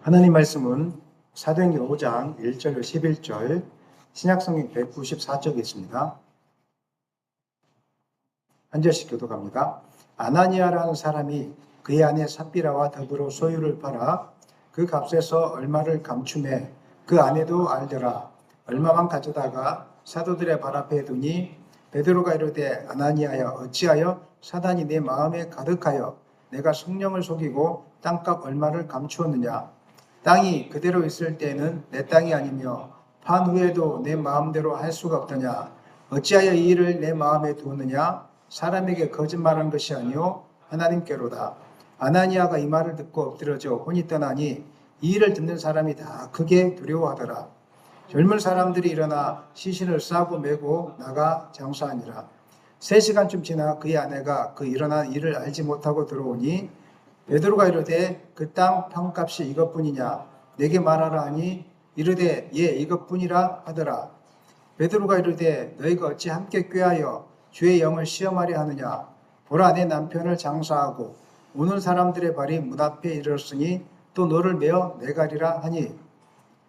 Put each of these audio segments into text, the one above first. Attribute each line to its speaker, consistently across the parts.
Speaker 1: 하나님 말씀은 사도행전 5장 1절로 11절 신약성경 194쪽에 있습니다. 한 절씩 교독합니다. 아나니아라는 사람이 그의 아내 삽비라와 더불어 소유를 팔아 그 값에서 얼마를 감춤해 그 아내도 알더라. 얼마만 가져다가 사도들의 발 앞에 두니 베드로가 이르되 아나니아야 어찌하여 사단이 내 마음에 가득하여 내가 성령을 속이고 땅값 얼마를 감추었느냐. 땅이 그대로 있을 때에는 내 땅이 아니며 판 후에도 내 마음대로 할 수가 없더냐. 어찌하여 이 일을 내 마음에 두었느냐. 사람에게 거짓말한 것이 아니요 하나님께로다. 아나니아가 이 말을 듣고 엎드러져 혼이 떠나니 이 일을 듣는 사람이 다 크게 두려워하더라. 젊은 사람들이 일어나 시신을 싸고 메고 나가 장사하니라. 3시간쯤 지나 그의 아내가 그 일어난 일을 알지 못하고 들어오니 베드로가 이르되 그 땅 판값이 이것뿐이냐 내게 말하라 하니 이르되 예 이것뿐이라 하더라. 베드로가 이르되 너희가 어찌 함께 꾀하여 주의 영을 시험하려 하느냐. 보라 내 남편을 장사하고 오는 사람들의 발이 문 앞에 이르렀으니 또 너를 메어 내가리라 하니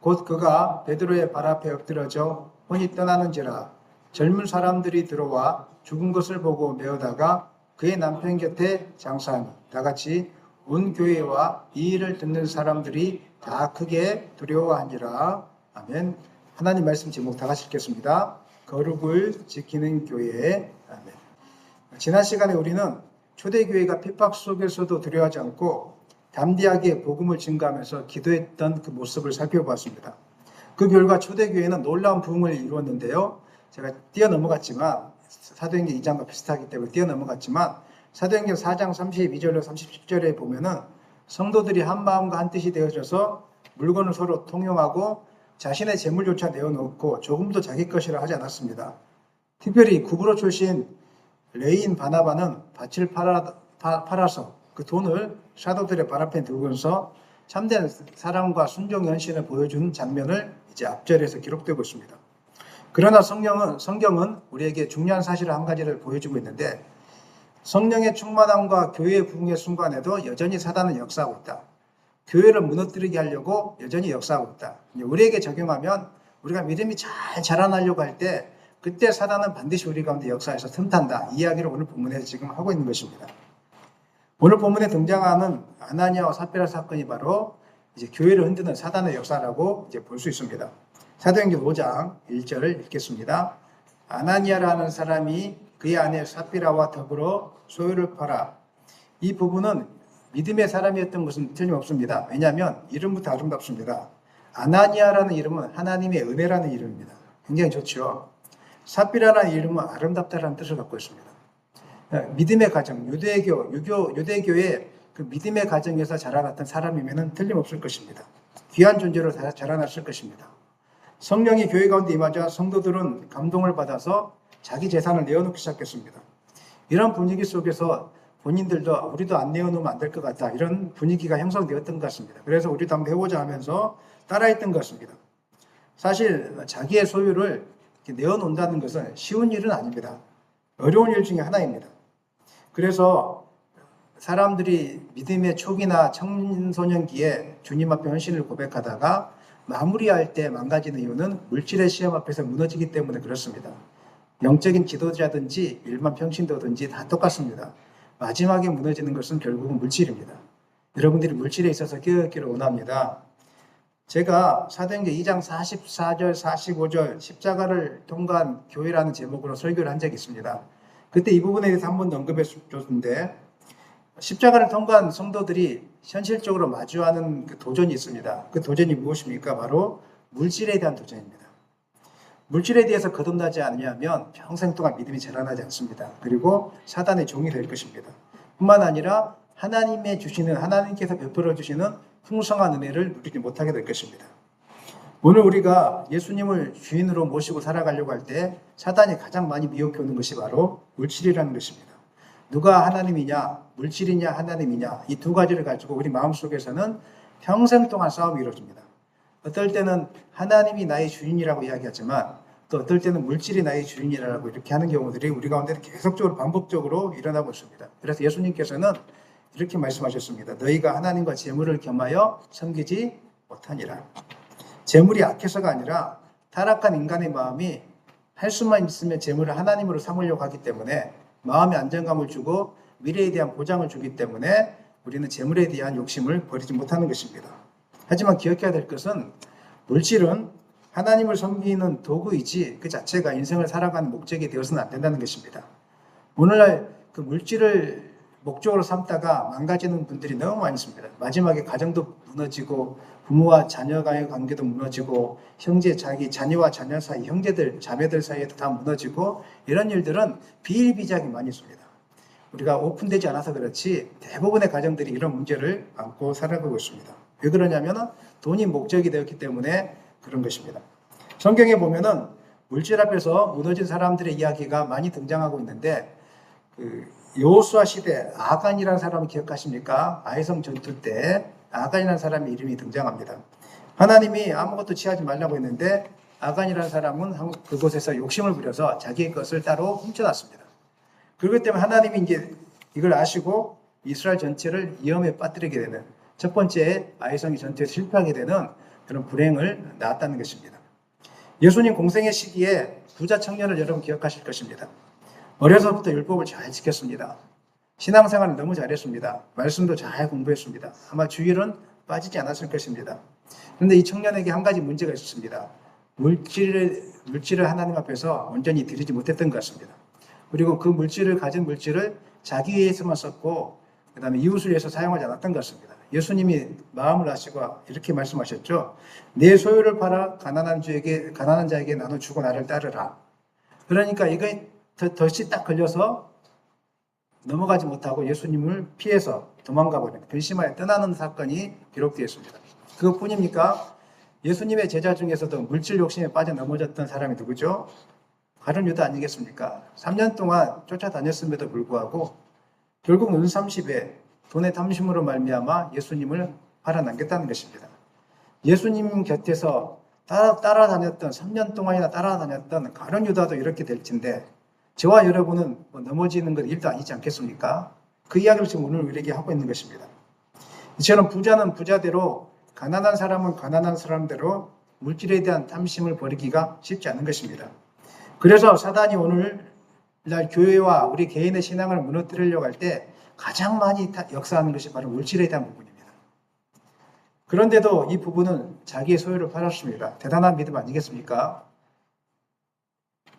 Speaker 1: 곧 그가 베드로의 발 앞에 엎드러져 혼이 떠나는지라. 젊은 사람들이 들어와 죽은 것을 보고 메어다가 그의 남편 곁에 장사하니 다같이 온 교회와 이 일을 듣는 사람들이 다 크게 두려워하니라. 아멘. 하나님 말씀 제목 다 같이 읽겠습니다. 거룩을 지키는 교회. 아멘. 지난 시간에 우리는 초대교회가 핍박 속에서도 두려워하지 않고 담대하게 복음을 증거하면서 기도했던 그 모습을 살펴보았습니다. 그 결과 초대교회는 놀라운 부흥을 이루었는데요. 제가 뛰어넘어갔지만 사도행전 2장과 비슷하기 때문에 뛰어넘어갔지만 사도행전 4장 32절로 37절에 보면은 성도들이 한 마음과 한 뜻이 되어져서 물건을 서로 통용하고 자신의 재물조차 내어놓고 조금도 자기 것이라 하지 않았습니다. 특별히 구브로 출신 레인 바나바는 밭을 팔아서 그 돈을 사도들의 발 앞에 두고서 참된 사랑과 순종의 헌신을 보여준 장면을 이제 앞절에서 기록되고 있습니다. 그러나 성경은 우리에게 중요한 사실 한 가지를 보여주고 있는데 성령의 충만함과 교회의 부흥의 순간에도 여전히 사단은 역사하고 있다. 교회를 무너뜨리게 하려고 여전히 역사하고 있다. 우리에게 적용하면 우리가 믿음이 잘 자라나려고 할 때 그때 사단은 반드시 우리 가운데 역사해서 틈탄다. 이 이야기를 오늘 본문에서 지금 하고 있는 것입니다. 오늘 본문에 등장하는 아나니아와 삽비라 사건이 바로 이제 교회를 흔드는 사단의 역사라고 이제 볼 수 있습니다. 사도행전 5장 1절을 읽겠습니다. 아나니아라는 사람이 그의 아내 삽비라와 더불어 소유를 팔아. 이 부분은 믿음의 사람이었던 것은 틀림없습니다. 왜냐하면 이름부터 아름답습니다. 아나니아라는 이름은 하나님의 은혜라는 이름입니다. 굉장히 좋죠. 삽비라라는 이름은 아름답다라는 뜻을 갖고 있습니다. 믿음의 가정, 유대교의 그 믿음의 가정에서 자라났던 사람이면 틀림없을 것입니다. 귀한 존재로 자라났을 것입니다. 성령이 교회 가운데 임하자 성도들은 감동을 받아서 자기 재산을 내어놓기 시작했습니다. 이런 분위기 속에서 본인들도 우리도 안 내어놓으면 안 될 것 같다. 이런 분위기가 형성되었던 것 같습니다. 그래서 우리도 한번 해보자 하면서 따라했던 것 같습니다. 사실 자기의 소유를 내어놓는다는 것은 쉬운 일은 아닙니다. 어려운 일 중에 하나입니다. 그래서 사람들이 믿음의 초기나 청소년기에 주님 앞에 헌신을 고백하다가 마무리할 때 망가지는 이유는 물질의 시험 앞에서 무너지기 때문에 그렇습니다. 영적인 지도자든지 일반 평신도든지 다 똑같습니다. 마지막에 무너지는 것은 결국은 물질입니다. 여러분들이 물질에 있어서 깨어있기를 원합니다. 제가 사도행전 2장 44절, 45절 십자가를 통과한 교회라는 제목으로 설교를 한 적이 있습니다. 그때 이 부분에 대해서 한 번 언급해 줬는데 십자가를 통과한 성도들이 현실적으로 마주하는 그 도전이 있습니다. 그 도전이 무엇입니까? 바로 물질에 대한 도전입니다. 물질에 대해서 거듭나지 않으면 평생 동안 믿음이 자라나지 않습니다. 그리고 사단의 종이 될 것입니다. 뿐만 아니라 하나님께서 베풀어 주시는 풍성한 은혜를 누리지 못하게 될 것입니다. 오늘 우리가 예수님을 주인으로 모시고 살아가려고 할 때 사단이 가장 많이 미혹해 오는 것이 바로 물질이라는 것입니다. 누가 하나님이냐, 물질이냐, 하나님이냐, 이 두 가지를 가지고 우리 마음속에서는 평생 동안 싸움이 이루어집니다. 어떨 때는 하나님이 나의 주인이라고 이야기하지만 또 어떨 때는 물질이 나의 주인이라고 이렇게 하는 경우들이 우리 가운데 계속적으로 반복적으로 일어나고 있습니다. 그래서 예수님께서는 이렇게 말씀하셨습니다. 너희가 하나님과 재물을 겸하여 섬기지 못하니라. 재물이 악해서가 아니라 타락한 인간의 마음이 할 수만 있으면 재물을 하나님으로 삼으려고 하기 때문에 마음의 안정감을 주고 미래에 대한 보장을 주기 때문에 우리는 재물에 대한 욕심을 버리지 못하는 것입니다. 하지만 기억해야 될 것은 물질은 하나님을 섬기는 도구이지 그 자체가 인생을 살아가는 목적이 되어서는 안 된다는 것입니다. 오늘날 그 물질을 목적으로 삼다가 망가지는 분들이 너무 많이 있습니다. 마지막에 가정도 무너지고 부모와 자녀와의 관계도 무너지고 자녀와 자녀 사이, 형제들, 자매들 사이에도 다 무너지고 이런 일들은 비일비재하게 많이 있습니다. 우리가 오픈되지 않아서 그렇지 대부분의 가정들이 이런 문제를 안고 살아가고 있습니다. 왜 그러냐면 돈이 목적이 되었기 때문에 그런 것입니다. 성경에 보면은 물질 앞에서 무너진 사람들의 이야기가 많이 등장하고 있는데 여호수아 시대 아간이라는 사람을 기억하십니까? 아이성 전투 때 아간이라는 사람의 이름이 등장합니다. 하나님이 아무것도 취하지 말라고 했는데 아간이라는 사람은 그곳에서 욕심을 부려서 자기의 것을 따로 훔쳐놨습니다. 그렇기 때문에 하나님이 이제 이걸 아시고 이스라엘 전체를 위험에 빠뜨리게 되는 첫 번째 아이성이 전투에서 실패하게 되는 그런 불행을 낳았다는 것입니다. 예수님 공생의 시기에 부자 청년을 여러분 기억하실 것입니다. 어려서부터 율법을 잘 지켰습니다. 신앙생활을 너무 잘했습니다. 말씀도 잘 공부했습니다. 아마 주일은 빠지지 않았을 것입니다. 그런데 이 청년에게 한 가지 문제가 있었습니다. 물질을 하나님 앞에서 온전히 드리지 못했던 것 같습니다. 그리고 그 가진 물질을 자기 위해서만 썼고 그 다음에 이웃을 위해서 사용하지 않았던 것 같습니다. 예수님이 마음을 아시고 이렇게 말씀하셨죠. 내 소유를 팔아 가난한 자에게 나눠주고 나를 따르라. 그러니까 이게 덫이 딱 걸려서 넘어가지 못하고 예수님을 피해서 도망가 버린 근심하여 떠나는 사건이 기록되어 있습니다. 그것뿐입니까? 예수님의 제자 중에서도 물질 욕심에 빠져 넘어졌던 사람이 누구죠? 가룟 유다 아니겠습니까? 3년 동안 쫓아다녔음에도 불구하고 결국 눈 30에 돈의 탐심으로 말미암아 예수님을 팔아넘겼다는 것입니다. 예수님 곁에서 따라다녔던 3년 동안이나 따라다녔던 가룟 유다도 이렇게 될 텐데 저와 여러분은 넘어지는 것 일도 아니지 않겠습니까? 그 이야기를 지금 오늘 우리에게 하고 있는 것입니다. 이처럼 부자는 부자대로 가난한 사람은 가난한 사람대로 물질에 대한 탐심을 버리기가 쉽지 않은 것입니다. 그래서 사단이 오늘날 교회와 우리 개인의 신앙을 무너뜨리려고 할 때 가장 많이 역사하는 것이 바로 물질에 대한 부분입니다. 그런데도 이 부분은 자기의 소유를 팔았습니다. 대단한 믿음 아니겠습니까?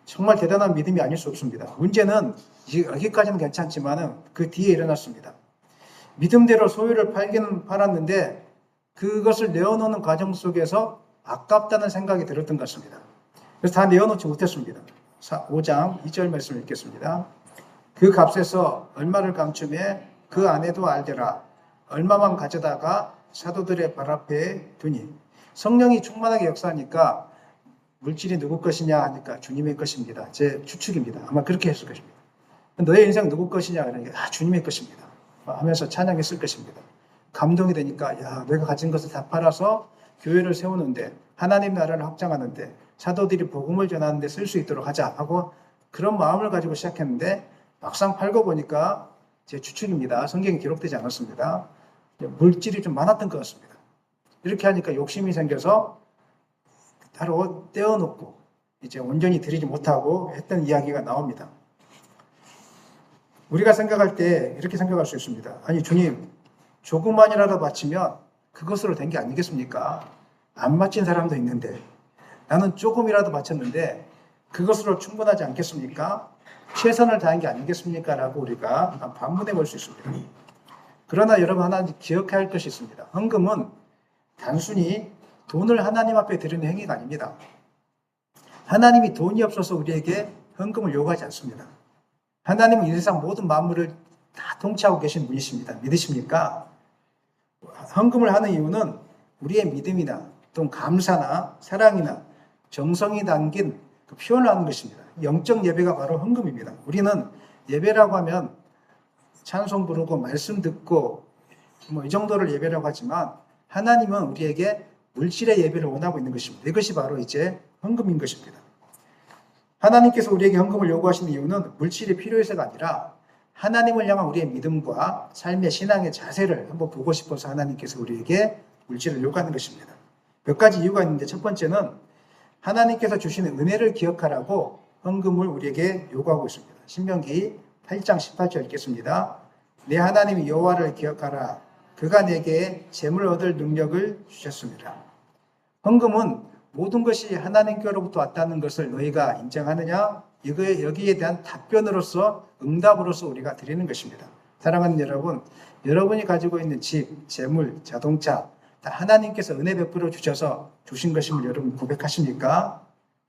Speaker 1: 정말 대단한 믿음이 아닐 수 없습니다. 문제는 여기까지는 괜찮지만 그 뒤에 일어났습니다. 믿음대로 소유를 팔았는데 그것을 내어놓는 과정 속에서 아깝다는 생각이 들었던 것 같습니다. 그래서 다 내어놓지 못했습니다. 5장 2절 말씀을 읽겠습니다. 그 값에서 얼마를 감춤해 그 안에도 알더라. 얼마만 가져다가 사도들의 발 앞에 두니. 성령이 충만하게 역사하니까 물질이 누구 것이냐 하니까 주님의 것입니다. 제 추측입니다. 아마 그렇게 했을 것입니다. 너의 인생 누구 것이냐 그러니까 주님의 것입니다. 하면서 찬양했을 것입니다. 감동이 되니까 내가 가진 것을 다 팔아서 교회를 세우는데 하나님 나라를 확장하는데 사도들이 복음을 전하는데 쓸 수 있도록 하자 하고 그런 마음을 가지고 시작했는데 막상 팔고 보니까 제 추측입니다. 성경에 기록되지 않았습니다. 물질이 좀 많았던 것 같습니다. 이렇게 하니까 욕심이 생겨서 따로 떼어놓고 이제 온전히 드리지 못하고 했던 이야기가 나옵니다. 우리가 생각할 때 이렇게 생각할 수 있습니다. 아니 주님 조금만이라도 바치면 그것으로 된 게 아니겠습니까? 안 바친 사람도 있는데 나는 조금이라도 바쳤는데 그것으로 충분하지 않겠습니까? 최선을 다한 게 아니겠습니까? 라고 우리가 반문해 볼 수 있습니다. 그러나 여러분 하나 기억해야 할 것이 있습니다. 헌금은 단순히 돈을 하나님 앞에 드리는 행위가 아닙니다. 하나님이 돈이 없어서 우리에게 헌금을 요구하지 않습니다. 하나님은 이 세상 모든 만물을 다 통치하고 계신 분이십니다. 믿으십니까? 헌금을 하는 이유는 우리의 믿음이나 또는 감사나 사랑이나 정성이 담긴 그 표현을 하는 것입니다. 영적 예배가 바로 헌금입니다. 우리는 예배라고 하면 찬송 부르고 말씀 듣고 이 정도를 예배라고 하지만 하나님은 우리에게 물질의 예배를 원하고 있는 것입니다. 이것이 바로 이제 헌금인 것입니다. 하나님께서 우리에게 헌금을 요구하시는 이유는 물질이 필요해서가 아니라 하나님을 향한 우리의 믿음과 삶의 신앙의 자세를 한번 보고 싶어서 하나님께서 우리에게 물질을 요구하는 것입니다. 몇 가지 이유가 있는데 첫 번째는 하나님께서 주시는 은혜를 기억하라고 헌금을 우리에게 요구하고 있습니다. 신명기 8장 18절 읽겠습니다. 내 하나님 여호와를 기억하라. 그가 내게 재물 얻을 능력을 주셨습니다. 헌금은 모든 것이 하나님께로부터 왔다는 것을 너희가 인정하느냐? 여기에 대한 답변으로서 응답으로서 우리가 드리는 것입니다. 사랑하는 여러분, 여러분이 가지고 있는 집, 재물, 자동차 다 하나님께서 은혜 베풀어 주셔서 주신 것임을 여러분 고백하십니까?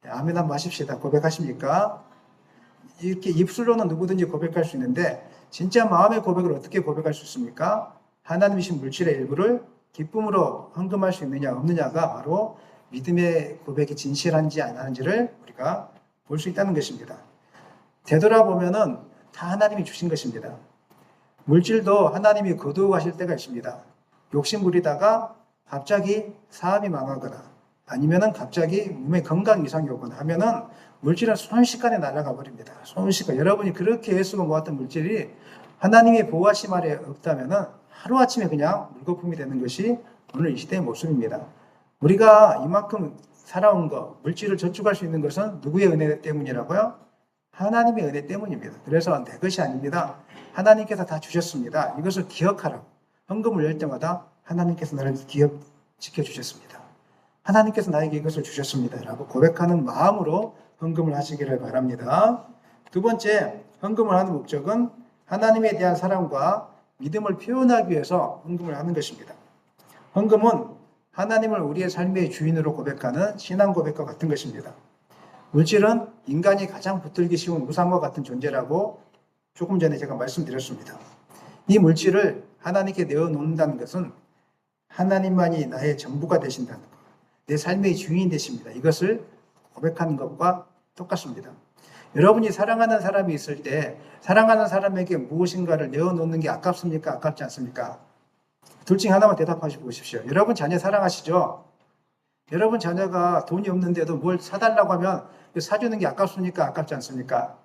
Speaker 1: 아멘 한번 하십시다. 고백하십니까? 이렇게 입술로는 누구든지 고백할 수 있는데 진짜 마음의 고백을 어떻게 고백할 수 있습니까? 하나님이신 물질의 일부를 기쁨으로 헌금할 수 있느냐 없느냐가 바로 믿음의 고백이 진실한지 안 하는지를 우리가 볼 수 있다는 것입니다. 되돌아보면은 다 하나님이 주신 것입니다. 물질도 하나님이 거두어가실 때가 있습니다. 욕심 부리다가 갑자기 사업이 망하거나 아니면은 갑자기 몸에 건강 이상이 오거나 하면은 물질은 순식간에 날아가 버립니다. 순식간 여러분이 그렇게 애쓰고 모았던 물질이 하나님의 보호하심 아래 없다면은 하루아침에 그냥 물거품이 되는 것이 오늘 이 시대의 모습입니다. 우리가 이만큼 살아온 것, 물질을 저축할 수 있는 것은 누구의 은혜 때문이라고요? 하나님의 은혜 때문입니다. 그래서 내 것이 아닙니다. 하나님께서 다 주셨습니다. 이것을 기억하라고. 헌금을 열 때마다 하나님께서 나를 지켜주셨습니다. 하나님께서 나에게 이것을 주셨습니다. 라고 고백하는 마음으로 헌금을 하시기를 바랍니다. 두 번째, 헌금을 하는 목적은 하나님에 대한 사랑과 믿음을 표현하기 위해서 헌금을 하는 것입니다. 헌금은 하나님을 우리의 삶의 주인으로 고백하는 신앙 고백과 같은 것입니다. 물질은 인간이 가장 붙들기 쉬운 우상과 같은 존재라고 조금 전에 제가 말씀드렸습니다. 이 물질을 하나님께 내어놓는다는 것은 하나님만이 나의 전부가 되신다는 것, 내 삶의 주인이 되십니다. 이것을 고백하는 것과 똑같습니다. 여러분이 사랑하는 사람이 있을 때 사랑하는 사람에게 무엇인가를 내어놓는 게 아깝습니까? 아깝지 않습니까? 둘 중 하나만 대답하시고 보십시오. 여러분 자녀 사랑하시죠? 여러분 자녀가 돈이 없는데도 뭘 사달라고 하면 사주는 게 아깝습니까? 아깝지 않습니까?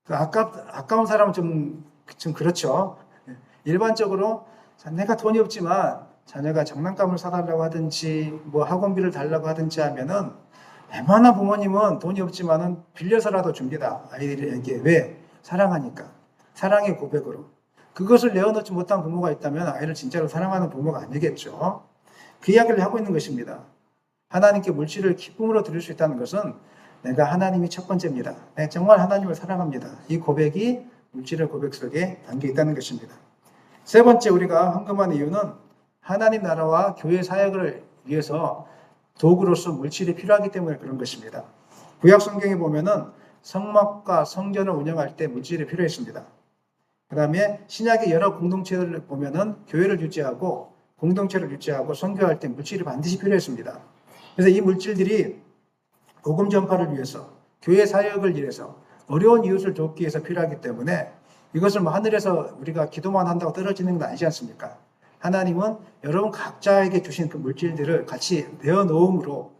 Speaker 1: 아까운 사람은 좀 그렇죠. 일반적으로 내가 돈이 없지만 자녀가 장난감을 사달라고 하든지 뭐 학원비를 달라고 하든지 하면은 웬만한 부모님은 돈이 없지만은 빌려서라도 줍니다. 아이들에게. 왜? 사랑하니까. 사랑의 고백으로. 그것을 내어놓지 못한 부모가 있다면 아이를 진짜로 사랑하는 부모가 아니겠죠. 그 이야기를 하고 있는 것입니다. 하나님께 물질을 기쁨으로 드릴 수 있다는 것은 내가 하나님이 첫 번째입니다. 내가 정말 하나님을 사랑합니다. 이 고백이 물질의 고백 속에 담겨 있다는 것입니다. 세 번째 우리가 헌금하는 이유는 하나님 나라와 교회 사역을 위해서 도구로서 물질이 필요하기 때문에 그런 것입니다. 구약 성경에 보면은 성막과 성전을 운영할 때 물질이 필요했습니다. 그 다음에 신약의 여러 공동체를 보면은 교회를 유지하고 공동체를 유지하고 선교할 때 물질이 반드시 필요했습니다. 그래서 이 물질들이 복음 전파를 위해서 교회 사역을 위해서 어려운 이웃을 돕기 위해서 필요하기 때문에 이것을 뭐 하늘에서 우리가 기도만 한다고 떨어지는 건 아니지 않습니까? 하나님은 여러분 각자에게 주신 그 물질들을 같이 내어놓음으로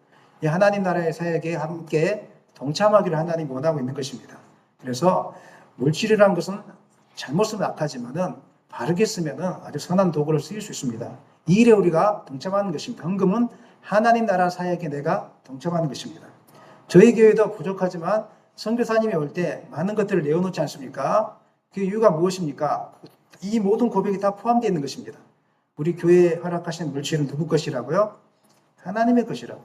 Speaker 1: 이 하나님 나라의 사역에 함께 동참하기를 하나님이 원하고 있는 것입니다. 그래서 물질이라는 것은 잘못 쓰면 악하지만은 바르게 쓰면은 아주 선한 도구로 쓰일 수 있습니다. 이 일에 우리가 동참하는 것입니다. 헌금은 하나님 나라 사역에 내가 동참하는 것입니다. 저희 교회도 부족하지만 선교사님이 올 때 많은 것들을 내어놓지 않습니까? 그 이유가 무엇입니까? 이 모든 고백이 다 포함되어 있는 것입니다. 우리 교회에 허락하신 물질은 누구 것이라고요? 하나님의 것이라고.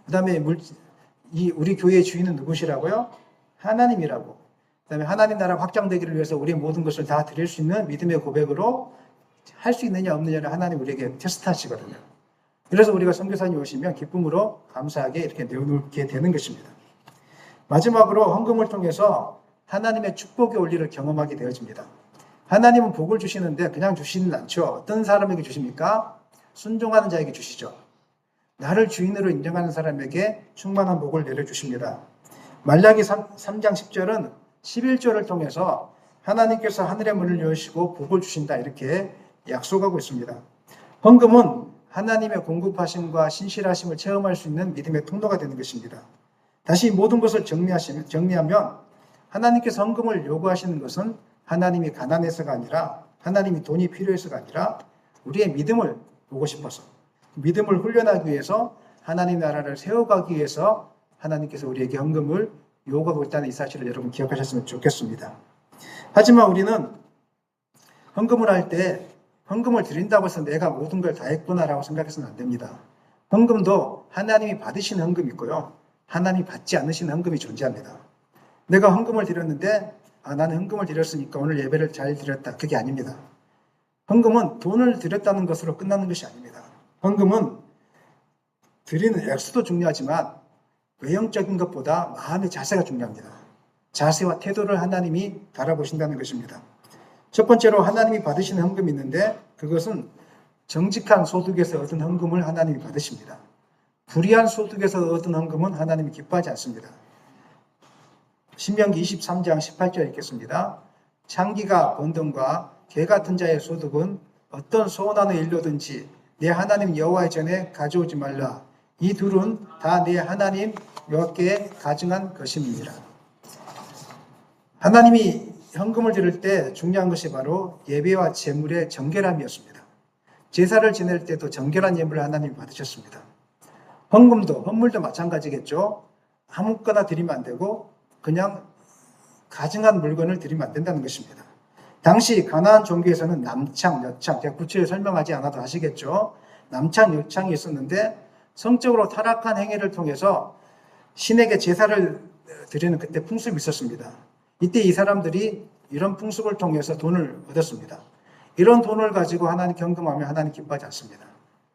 Speaker 1: 그 다음에 우리 교회의 주인은 누구시라고요? 하나님이라고. 그 다음에 하나님 나라 확장되기를 위해서 우리의 모든 것을 다 드릴 수 있는 믿음의 고백으로 할 수 있느냐 없느냐를 하나님 우리에게 테스트 하시거든요. 그래서 우리가 선교사님 오시면 기쁨으로 감사하게 이렇게 내어놓게 되는 것입니다. 마지막으로 헌금을 통해서 하나님의 축복의 원리를 경험하게 되어집니다. 하나님은 복을 주시는데 그냥 주시는 않죠. 어떤 사람에게 주십니까? 순종하는 자에게 주시죠. 나를 주인으로 인정하는 사람에게 충만한 복을 내려주십니다. 말라기 3장 10절은 11조를 통해서 하나님께서 하늘의 문을 여시고 복을 주신다 이렇게 약속하고 있습니다. 헌금은 하나님의 공급하심과 신실하심을 체험할 수 있는 믿음의 통로가 되는 것입니다. 다시 모든 것을 정리하면 하나님께서 헌금을 요구하시는 것은 하나님이 가난해서가 아니라 하나님이 돈이 필요해서가 아니라 우리의 믿음을 보고 싶어서 믿음을 훈련하기 위해서 하나님 나라를 세워가기 위해서 하나님께서 우리에게 헌금을 요구하고 있다는 이 사실을 여러분 기억하셨으면 좋겠습니다. 하지만 우리는 헌금을 할 때 헌금을 드린다고 해서 내가 모든 걸 다 했구나라고 생각해서는 안 됩니다. 헌금도 하나님이 받으신 헌금이 있고요. 하나님이 받지 않으신 헌금이 존재합니다. 내가 헌금을 드렸는데 나는 헌금을 드렸으니까 오늘 예배를 잘 드렸다. 그게 아닙니다. 헌금은 돈을 드렸다는 것으로 끝나는 것이 아닙니다. 헌금은 드리는 액수도 중요하지만 외형적인 것보다 마음의 자세가 중요합니다. 자세와 태도를 하나님이 바라보신다는 것입니다. 첫 번째로 하나님이 받으시는 헌금이 있는데 그것은 정직한 소득에서 얻은 헌금을 하나님이 받으십니다. 불의한 소득에서 얻은 헌금은 하나님이 기뻐하지 않습니다. 신명기 23장 18절 읽겠습니다. 창기가 번 돈과 개 같은 자의 소득은 어떤 소원하는 일로든지 내 하나님 여호와의 전에 가져오지 말라. 이 둘은 다 내 하나님 여호와께 가증한 것임이니라. 하나님이 헌금을 드릴 때 중요한 것이 바로 예배와 제물의 정결함이었습니다. 제사를 지낼 때도 정결한 예물을 하나님이 받으셨습니다. 헌금도 헌물도 마찬가지겠죠. 아무거나 드리면 안 되고 그냥 가증한 물건을 드리면 안 된다는 것입니다. 당시 가나안 종교에서는 남창, 여창, 제가 구체적으로 설명하지 않아도 아시겠죠. 남창, 여창이 있었는데 성적으로 타락한 행위를 통해서 신에게 제사를 드리는 그때 풍습이 있었습니다. 이때 이 사람들이 이런 풍습을 통해서 돈을 얻었습니다. 이런 돈을 가지고 하나님 경금하면 하나님 기뻐하지 않습니다.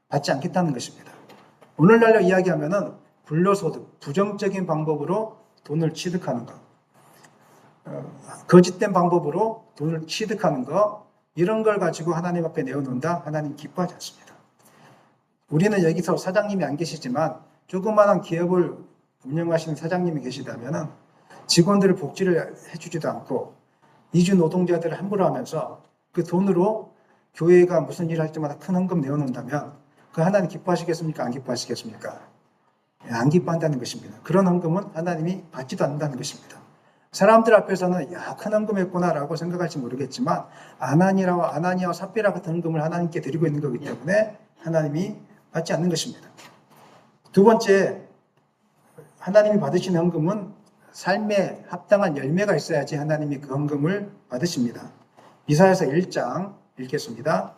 Speaker 1: 받지 않겠다는 것입니다. 오늘날로 이야기하면은 불로소득, 부정적인 방법으로 돈을 취득하는 것, 거짓된 방법으로 돈을 취득하는 것, 이런 걸 가지고 하나님 앞에 내어놓는다. 하나님 기뻐하지 않습니다. 우리는 여기서 사장님이 안 계시지만 조그마한 기업을 운영하시는 사장님이 계시다면 직원들을 복지를 해주지도 않고 이주 노동자들을 함부로 하면서 그 돈으로 교회가 무슨 일을 할 때마다 큰 헌금 내어놓는다면 그 하나님 기뻐하시겠습니까? 안 기뻐하시겠습니까? 안 기뻐한다는 것입니다. 그런 헌금은 하나님이 받지도 않는다는 것입니다. 사람들 앞에서는 큰 헌금했구나라고 생각할지 모르겠지만 아나니아와 삽비라 같은 헌금을 하나님께 드리고 있는 거기 때문에 하나님이 받지 않는 것입니다. 두 번째, 하나님이 받으신 헌금은 삶에 합당한 열매가 있어야지 하나님이 그 헌금을 받으십니다. 이사야서 1장 읽겠습니다.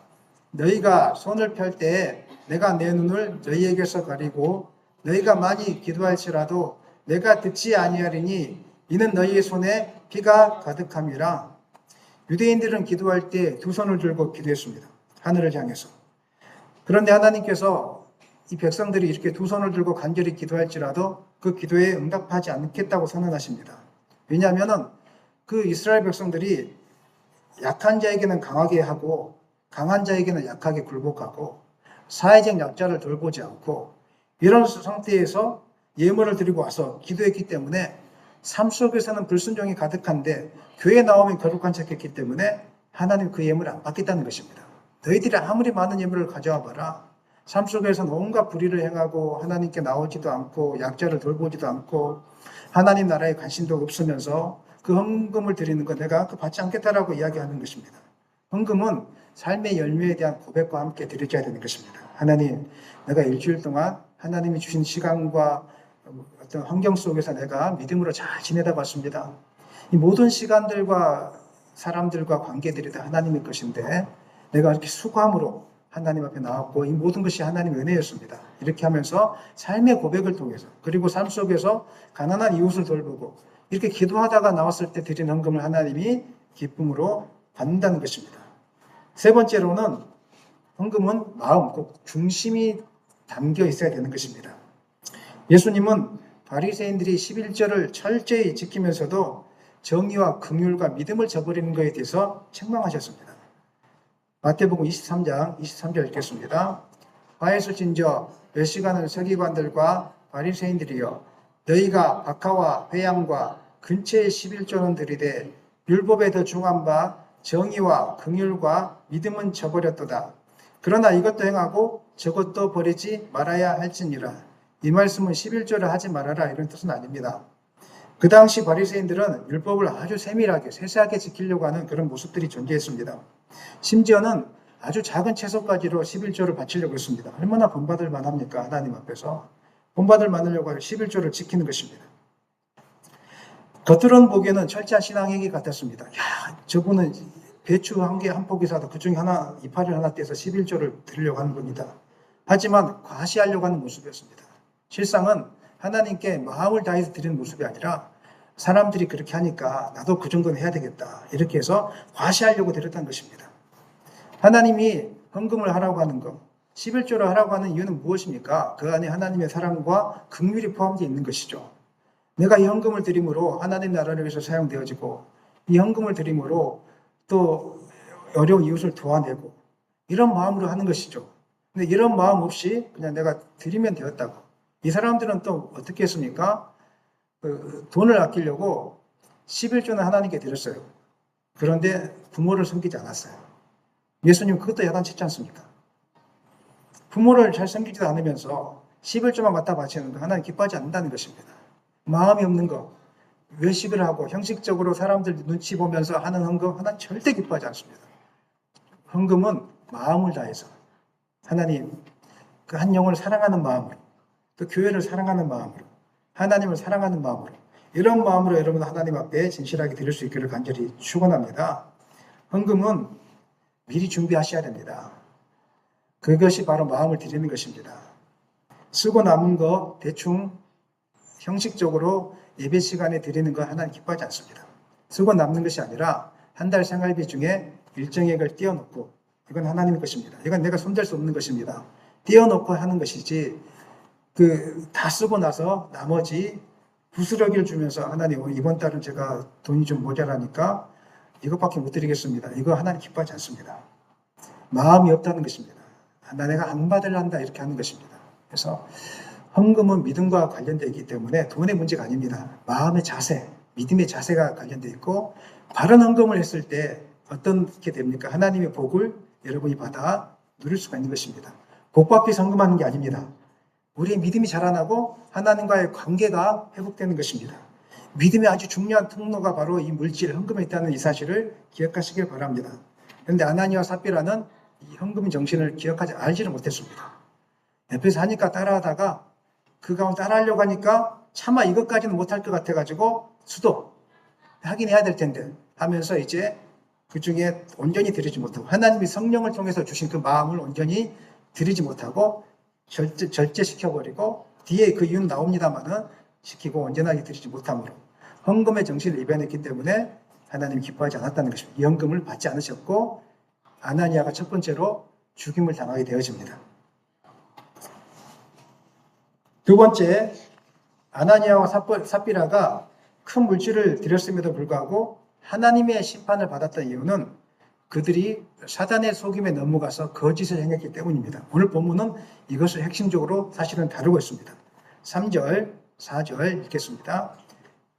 Speaker 1: 너희가 손을 펼 때에 내가 내 눈을 너희에게서 가리고 너희가 많이 기도할지라도 내가 듣지 아니하리니 이는 너희의 손에 피가 가득함이라. 유대인들은 기도할 때 두 손을 들고 기도했습니다. 하늘을 향해서. 그런데 하나님께서 이 백성들이 이렇게 두 손을 들고 간절히 기도할지라도 그 기도에 응답하지 않겠다고 선언하십니다. 왜냐하면 그 이스라엘 백성들이 약한 자에게는 강하게 하고 강한 자에게는 약하게 굴복하고 사회적 약자를 돌보지 않고 이런 상태에서 예물을 드리고 와서 기도했기 때문에 삶 속에서는 불순종이 가득한데 교회에 나오면 거룩한 척했기 때문에 하나님 그 예물을 안 받겠다는 것입니다. 너희들이 아무리 많은 예물을 가져와 봐라. 삶 속에서는 온갖 불의를 행하고 하나님께 나오지도 않고 약자를 돌보지도 않고 하나님 나라에 관심도 없으면서 그 헌금을 드리는 거 내가 받지 않겠다라고 이야기하는 것입니다. 헌금은 삶의 열매에 대한 고백과 함께 드려져야 되는 것입니다. 하나님, 내가 일주일 동안 하나님이 주신 시간과 어떤 환경 속에서 내가 믿음으로 잘 지내다 봤습니다. 이 모든 시간들과 사람들과 관계들이 다 하나님의 것인데 내가 이렇게 수고함으로 하나님 앞에 나왔고 이 모든 것이 하나님의 은혜였습니다. 이렇게 하면서 삶의 고백을 통해서 그리고 삶 속에서 가난한 이웃을 돌보고 이렇게 기도하다가 나왔을 때 드린 헌금을 하나님이 기쁨으로 받는다는 것입니다. 세 번째로는 헌금은 마음, 꼭 중심이 담겨 있어야 되는 것입니다. 예수님은 바리새인들이 11절을 철저히 지키면서도 정의와 긍휼과 믿음을 저버리는 것에 대해서 책망하셨습니다. 마태복음 23장 23절 읽겠습니다. 바에서 진저 몇 시간을 서기관들과 바리새인들이여 너희가 박하와 회양과 근처의 11조는 들이되 율법에 더 중한 바 정의와 긍휼과 믿음은 저버렸도다. 그러나 이것도 행하고 저것도 버리지 말아야 할지니라. 이 말씀은 11조를 하지 말아라 이런 뜻은 아닙니다. 그 당시 바리새인들은 율법을 아주 세밀하게 세세하게 지키려고 하는 그런 모습들이 존재했습니다. 심지어는 아주 작은 채소까지로 11조를 바치려고 했습니다. 얼마나 본받을 만합니까? 하나님 앞에서. 본받을 만하려고 하여 11조를 지키는 것입니다. 겉으로는 보기에는 철저한 신앙행위 같았습니다. 야, 저분은 배추 한 개 한 포기 사도 그 중에 하나, 이파리를 하나 떼서 11조를 드리려고 하는 겁니다. 하지만 과시하려고 하는 모습이었습니다. 실상은 하나님께 마음을 다해서 드리는 모습이 아니라 사람들이 그렇게 하니까 나도 그 정도는 해야 되겠다. 이렇게 해서 과시하려고 드렸다는 것입니다. 하나님이 헌금을 하라고 하는 것, 11조를 하라고 하는 이유는 무엇입니까? 그 안에 하나님의 사랑과 긍휼이 포함되어 있는 것이죠. 내가 이 헌금을 드림으로 하나님 나라를 위해서 사용되어지고 이 헌금을 드림으로 또 어려운 이웃을 도와내고 이런 마음으로 하는 것이죠. 근데 이런 마음 없이 그냥 내가 드리면 되었다고. 이 사람들은 또 어떻게 했습니까? 돈을 아끼려고 11조는 하나님께 드렸어요. 그런데 부모를 섬기지 않았어요. 예수님 그것도 야단치지 않습니까? 부모를 잘 섬기지도 않으면서 11조만 갖다 바치는 거 하나님 기뻐하지 않는다는 것입니다. 마음이 없는 거, 외식을 하고 형식적으로 사람들 눈치 보면서 하는 헌금 하나님 절대 기뻐하지 않습니다. 헌금은 마음을 다해서 하나님 그 한 영혼을 사랑하는 마음으로 또 교회를 사랑하는 마음으로 하나님을 사랑하는 마음으로 이런 마음으로 여러분 하나님 앞에 진실하게 드릴 수 있기를 간절히 축원합니다. 헌금은 미리 준비하셔야 됩니다. 그것이 바로 마음을 드리는 것입니다. 쓰고 남은 거 대충 형식적으로 예배 시간에 드리는 거 하나님 기뻐하지 않습니다. 쓰고 남는 것이 아니라 한 달 생활비 중에 일정액을 띄워놓고 이건 하나님의 것입니다. 이건 내가 손댈 수 없는 것입니다. 띄워놓고 하는 것이지 다 쓰고 나서 나머지 부스러기를 주면서 하나님 이번 달은 제가 돈이 좀 모자라니까 이것밖에 못 드리겠습니다. 이거 하나님 기뻐하지 않습니다. 마음이 없다는 것입니다. 내가 안 받으려한다 이렇게 하는 것입니다. 그래서 헌금은 믿음과 관련되어 있기 때문에 돈의 문제가 아닙니다. 마음의 자세, 믿음의 자세가 관련되어 있고 바른 헌금을 했을 때 어떻게 됩니까? 하나님의 복을 여러분이 받아 누릴 수가 있는 것입니다. 복받기 헌금하는 게 아닙니다. 우리의 믿음이 자라나고 하나님과의 관계가 회복되는 것입니다. 믿음의 아주 중요한 통로가 바로 이 물질, 헌금에 있다는 이 사실을 기억하시길 바랍니다. 그런데 아나니와 삽비라는 이 헌금 정신을 알지를 못했습니다. 옆에서 하니까 따라하다가 그 가운데 따라하려고 하니까 차마 이것까지는 못할 것 같아가지고 수도 하긴 해야 될 텐데 하면서 이제 그 중에 온전히 드리지 못하고 하나님이 성령을 통해서 주신 그 마음을 온전히 드리지 못하고 절제시켜버리고 뒤에 그 이유는 나옵니다만은 시키고 온전하게 드리지 못함으로 헌금의 정신을 이변했기 때문에 하나님이 기뻐하지 않았다는 것입니다. 이 헌금을 받지 않으셨고 아나니아가 첫 번째로 죽임을 당하게 되어집니다. 두 번째, 아나니아와 삽비라가 큰 물질을 드렸음에도 불구하고 하나님의 심판을 받았던 이유는 그들이 사단의 속임에 넘어가서 거짓을 행했기 때문입니다. 오늘 본문은 이것을 핵심적으로 사실은 다루고 있습니다. 3절, 4절 읽겠습니다.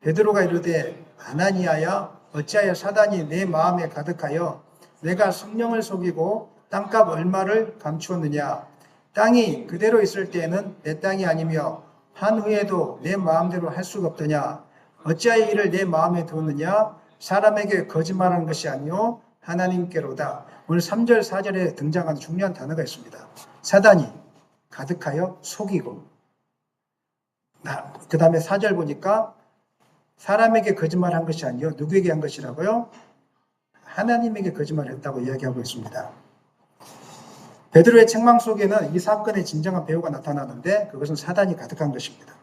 Speaker 1: 베드로가 이르되 아나니아야 어찌하여 사단이 내 마음에 가득하여 내가 성령을 속이고 땅값 얼마를 감추었느냐. 땅이 그대로 있을 때에는 내 땅이 아니며 한 후에도 내 마음대로 할 수가 없더냐. 어찌하여 이를 내 마음에 두었느냐. 사람에게 거짓말하는 것이 아니요 하나님께로다. 오늘 3절 4절에 등장하는 중요한 단어가 있습니다. 사단이 가득하여 속이고 그 다음에 4절 보니까 사람에게 거짓말한 것이 아니요 누구에게 한 것이라고요? 하나님에게 거짓말했다고 이야기하고 있습니다. 베드로의 책망 속에는 이 사건의 진정한 배후가 나타나는데 그것은 사단이 가득한 것입니다.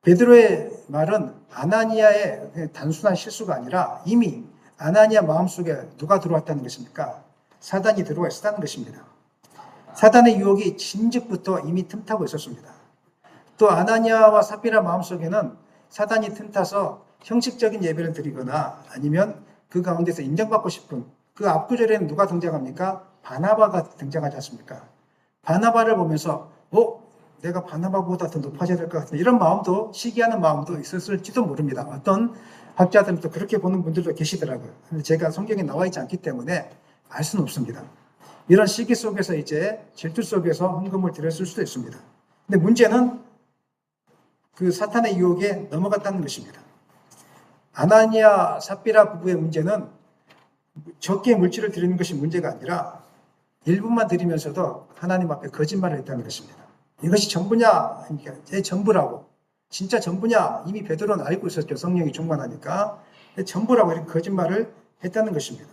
Speaker 1: 베드로의 말은 아나니아의 단순한 실수가 아니라 이미 아나니아 마음속에 누가 들어왔다는 것입니까? 사단이 들어와 있었다는 것입니다. 사단의 유혹이 진즉부터 이미 틈타고 있었습니다. 또 아나니아와 삽비라 마음속에는 사단이 틈타서 형식적인 예배를 드리거나 아니면 그 가운데서 인정받고 싶은 그 앞구절에는 누가 등장합니까? 바나바가 등장하지 않습니까? 바나바를 보면서 내가 바나바보다 더 높아져야 될 것 같은 이런 마음도 시기하는 마음도 있었을지도 모릅니다. 어떤 학자들은 또 그렇게 보는 분들도 계시더라고요. 근데 제가 성경에 나와 있지 않기 때문에 알 수는 없습니다. 이런 시기 속에서 이제 질투 속에서 헌금을 드렸을 수도 있습니다. 근데 문제는 그 사탄의 유혹에 넘어갔다는 것입니다. 아나니아 삽비라 부부의 문제는 적게 물질을 드리는 것이 문제가 아니라 일부만 드리면서도 하나님 앞에 거짓말을 했다는 것입니다. 이것이 전부냐? 제 전부라고. 진짜 전부냐? 이미 베드로는 알고 있었죠. 성령이 충만하니까. 전부라고 이렇게 거짓말을 했다는 것입니다.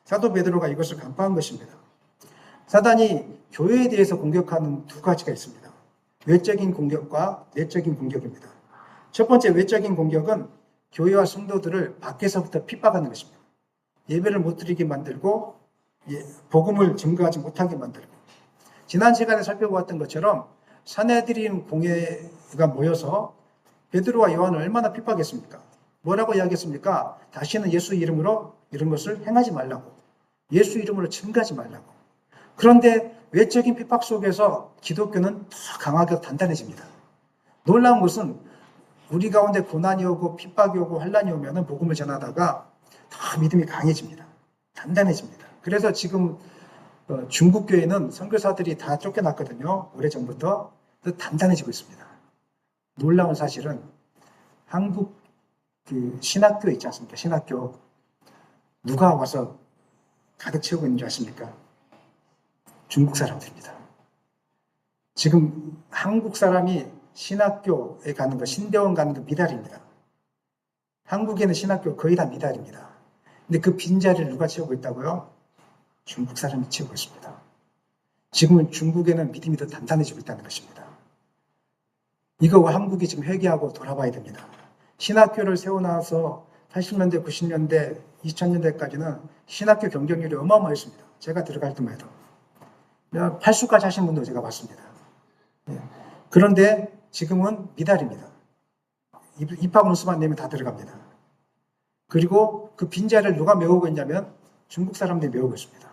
Speaker 1: 사도 베드로가 이것을 간파한 것입니다. 사단이 교회에 대해서 공격하는 두 가지가 있습니다. 외적인 공격과 내적인 공격입니다. 첫 번째 외적인 공격은 교회와 성도들을 밖에서부터 핍박하는 것입니다. 예배를 못 드리게 만들고 복음을 증거하지 못하게 만들고, 지난 시간에 살펴보았던 것처럼 사내들인 공회가 모여서 베드로와 요한을 얼마나 핍박했습니까? 뭐라고 이야기했습니까? 다시는 예수 이름으로 이런 것을 행하지 말라고, 예수 이름으로 증거하지 말라고. 그런데 외적인 핍박 속에서 기독교는 더 강하게 단단해집니다. 놀라운 것은 우리 가운데 고난이 오고 핍박이 오고 환란이 오면 복음을 전하다가 더 믿음이 강해집니다. 단단해집니다. 그래서 지금 중국 교회는 선교사들이 다 쫓겨났거든요. 오래전부터. 단단해지고 있습니다. 놀라운 사실은 한국 신학교 있지 않습니까? 신학교 누가 와서 가득 채우고 있는 줄 아십니까? 중국 사람들입니다. 지금 한국 사람이 신학교에 가는 거, 신대원 가는 거 미달입니다. 한국에는 신학교 거의 다 미달입니다. 근데 그 빈자리를 누가 채우고 있다고요? 중국 사람이 채우고 있습니다. 지금은 중국에는 믿음이 더 단단해지고 있다는 것입니다. 이거 한국이 지금 회개하고 돌아봐야 됩니다. 신학교를 세워놔서 80년대, 90년대, 2000년대까지는 신학교 경쟁률이 어마어마했습니다. 제가 들어갈 때만 해도. 8수까지 하신 분도 제가 봤습니다. 그런데 지금은 미달입니다. 입학 원수만 내면 다 들어갑니다. 그리고 그 빈자리를 누가 메우고 있냐면 중국 사람들이 메우고 있습니다.